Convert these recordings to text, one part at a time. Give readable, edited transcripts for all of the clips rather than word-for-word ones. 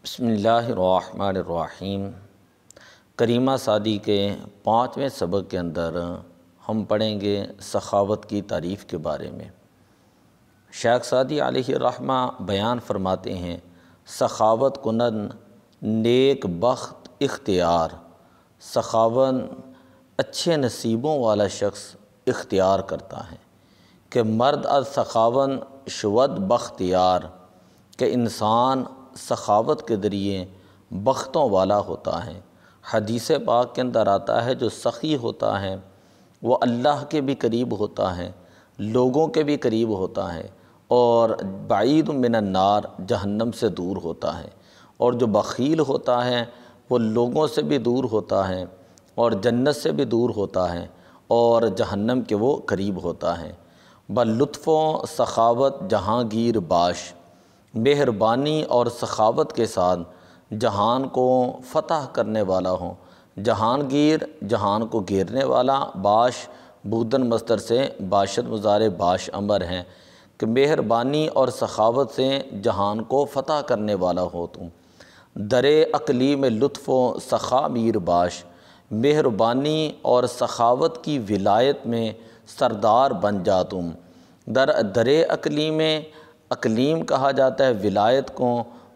بسم اللہ الرحمن الرحیم۔ کریمہ سعدی کے 5ویں سبق کے اندر ہم پڑھیں گے سخاوت کی تعریف کے بارے میں۔ شیخ سعدی علیہ الرحمہ بیان فرماتے ہیں، سخاوت کنن نیک بخت اختیار، سخاوت اچھے نصیبوں والا شخص اختیار کرتا ہے کہ مرد از سخاون شود بختیار، کہ انسان سخاوت کے ذریعے بختوں والا ہوتا ہے۔ حدیث پاک کے اندر آتا ہے جو سخی ہوتا ہے وہ اللہ کے بھی قریب ہوتا ہے، لوگوں کے بھی قریب ہوتا ہے، اور بعید من النار جہنم سے دور ہوتا ہے، اور جو بخیل ہوتا ہے وہ لوگوں سے بھی دور ہوتا ہے اور جنت سے بھی دور ہوتا ہے اور جہنم کے وہ قریب ہوتا ہے۔ بلطف و سخاوت جہانگیر باش، مہربانی اور سخاوت کے ساتھ جہان کو فتح کرنے والا ہوں۔ جہانگیر جہان کو گھیرنے والا، باش بودن مصدر سے باشد مضارع باش امر ہیں کہ مہربانی اور سخاوت سے جہان کو فتح کرنے والا ہو تم۔ درِ عقلی میں لطف و سخا میر باش، مہربانی اور سخاوت کی ولایت میں سردار بن جا تم۔ درِ عقلی میں اقلیم کہا جاتا ہے ولایت کو،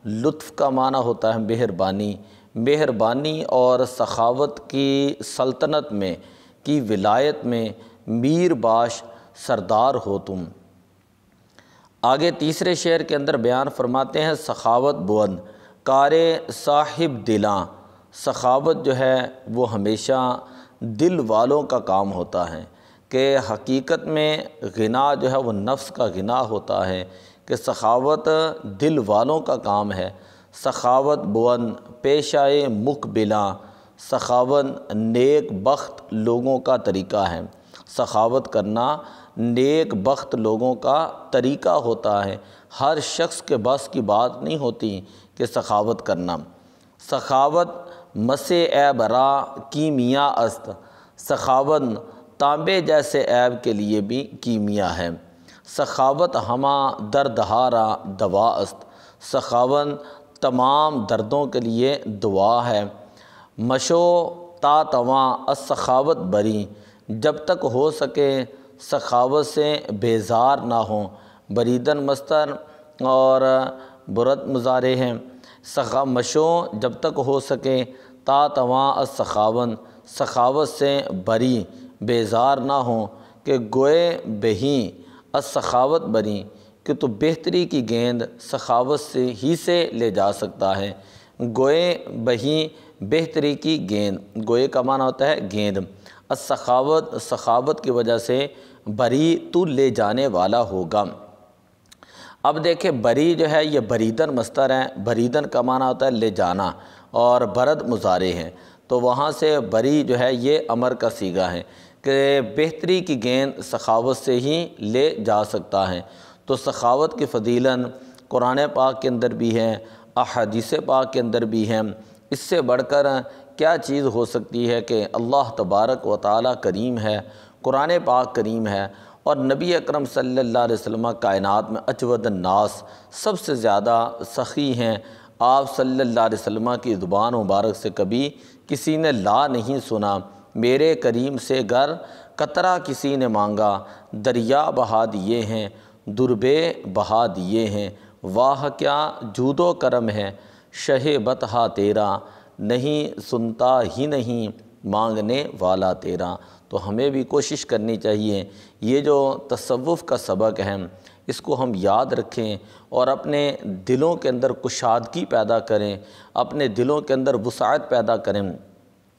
لطف کا معنی ہوتا ہے مہربانی، مہربانی اور سخاوت کی سلطنت میں کی ولایت میں میر باش سردار ہو تم۔ آگے تیسرے شعر کے اندر بیان فرماتے ہیں، سخاوت بوند کار صاحب دلاں، سخاوت جو ہے وہ ہمیشہ دل والوں کا کام ہوتا ہے، کہ حقیقت میں غنا جو ہے وہ نفس کا غنا ہوتا ہے، کہ سخاوت دل والوں کا کام ہے۔ سخاوت بوند پیشائے مقبلاں، سخاوت نیک بخت لوگوں کا طریقہ ہے۔ سخاوت کرنا نیک بخت لوگوں کا طریقہ ہوتا ہے، ہر شخص کے بس کی بات نہیں ہوتی کہ سخاوت کرنا۔ سخاوت مسِ عیب را کیمیا است، سخاوت تانبے جیسے عیب کے لیے بھی کیمیا ہے۔ سخاوت ہما دردہا را دوا است، سخاوت تمام دردوں کے لیے دعا ہے۔ مشو تا تواں از سخاوت بری، جب تک ہو سکے سخاوت سے بیزار نہ ہوں۔ بریدن مصدر اور برد مضارع ہیں۔ مشو جب تک ہو سکے، تا تواں از سخاوت، سخاوت سے بری بیزار نہ ہوں، کہ گوئے بہیں از سخاوت بری، کہ تو بہتری کی گیند سخاوت سے ہی سے لے جا سکتا ہے۔ گوئے بہیں بہتری کی گیند، گوئے کا معنی ہوتا ہے گیند، السخاوت سخاوت کی وجہ سے بری تو لے جانے والا ہوگا۔ اب دیکھیں بری جو ہے یہ بریدن مصدر ہے، بریدن کا معنی ہوتا ہے لے جانا، اور برد مضارع ہے، تو وہاں سے بری جو ہے یہ امر کا صیغہ ہے کہ بہتری کی گیند سخاوت سے ہی لے جا سکتا ہے۔ تو سخاوت کی فضیلت قرآن پاک کے اندر بھی ہے، احادیث پاک کے اندر بھی ہے، اس سے بڑھ کر کیا چیز ہو سکتی ہے کہ اللہ تبارک و تعالیٰ کریم ہے، قرآن پاک کریم ہے، اور نبی اکرم صلی اللہ علیہ وسلم کائنات میں اجود الناس سب سے زیادہ سخی ہیں۔ آپ صلی اللہ علیہ وسلم کی زبان مبارک سے کبھی کسی نے لا نہیں سنا۔ میرے کریم سے گر قطرہ کسی نے مانگا، دریا بہا دیے ہیں، دربے بہا دیے ہیں۔ واہ کیا جود و کرم ہے شہ بطحہ تیرا، نہیں سنتا ہی نہیں مانگنے والا تیرا۔ تو ہمیں بھی کوشش کرنی چاہیے، یہ جو تصوف کا سبق ہے اس کو ہم یاد رکھیں اور اپنے دلوں کے اندر کشادگی پیدا کریں، اپنے دلوں کے اندر وسعت پیدا کریں۔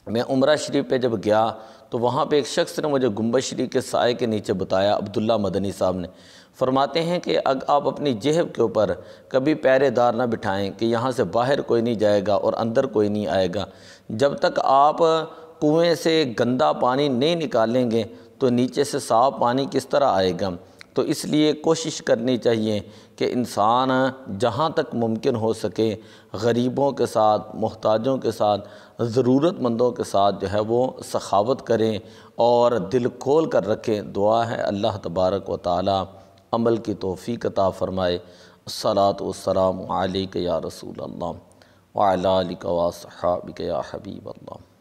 میں عمرہ شریف پہ جب گیا تو وہاں پہ ایک شخص نے مجھے گنبد شریف کے سائے کے نیچے بتایا، عبداللہ مدنی صاحب نے، فرماتے ہیں کہ آپ اپنی جہب کے اوپر کبھی پہرے دار نہ بٹھائیں کہ یہاں سے باہر کوئی نہیں جائے گا اور اندر کوئی نہیں آئے گا۔ جب تک آپ کنویں سے گندا پانی نہیں نکالیں گے تو نیچے سے صاف پانی کس طرح آئے گا؟ تو اس لیے کوشش کرنی چاہیے کہ انسان جہاں تک ممکن ہو سکے غریبوں کے ساتھ، محتاجوں کے ساتھ، ضرورت مندوں کے ساتھ جو ہے وہ سخاوت کریں اور دل کھول کر رکھیں۔ دعا ہے اللہ تبارک و تعالی عمل کی توفیق عطا فرمائے۔ الصلاۃ والسلام علیک یا رسول اللہ۔ وعلی آلک و اصحابک یا حبیب اللہ۔